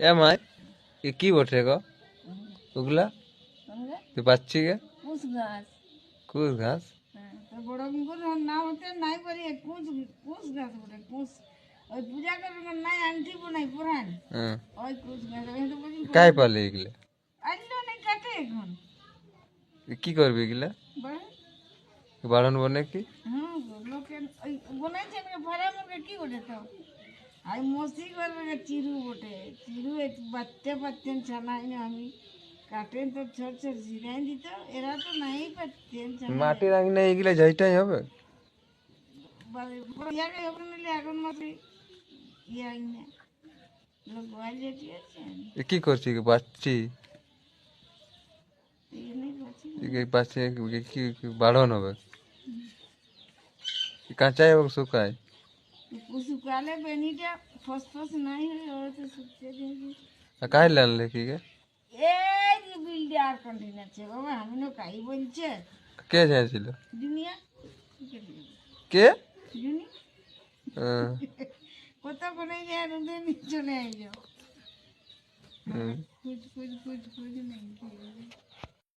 এ মাই এ কি বটে গো ওগুলা তুই পাচ্ছি গে কুশ গাছ। কুশ ঘাস তো বড় মুখের নাম হচ্ছে নাই পারি কুশ কুশ গাছ বটে কুশ ওই পূজা করবে নাই আনটি নাই পুরান হ্যাঁ ওই কুশ গাছ আমি তো বলি কাই পালে এগুলা আনলো নাই কাটে এখন কি করবি এগুলা বড় বাড়ন বনে কি হ্যাঁ লোকে ওই বনাইছে না ভাড়া মুখে কি বটে তো আর মসি করবে চিরু বটে চিরু বাচ্চা বাচ্চেন ছানাই না আমি কাটেন তো ছোট ছোট ছিঁড়াই দিত এরা তো নাই পাচ্ছেন মাটির আঙিনা এগুলা যাইটাই হবে ইয়াকে হবে নাহলে এখন মাসে ইয়াই না লোক বাইরে যেতে আছে এ কি করছি বাচ্চি এই নেই পাচ্ছি পাচ্ছি কি বাড়ন হবে কাঁচাই এবং শুকায় শুকালে বেনিটা ফসফস নাই হয় ওরা তো শুকিয়ে দিয়েছি আর কাই লানলে কি গে এই যে বিল্ডে আর কন্টেনার আছে বাবা আমি না কাই বলছে কে যাইছিল দুনিয়া কে দুনি হ্যাঁ, কত করে যায় রোদে নিয়ে চলে আইলো হুম। খুঁজ খুঁজ খুঁজ খুঁজ নেই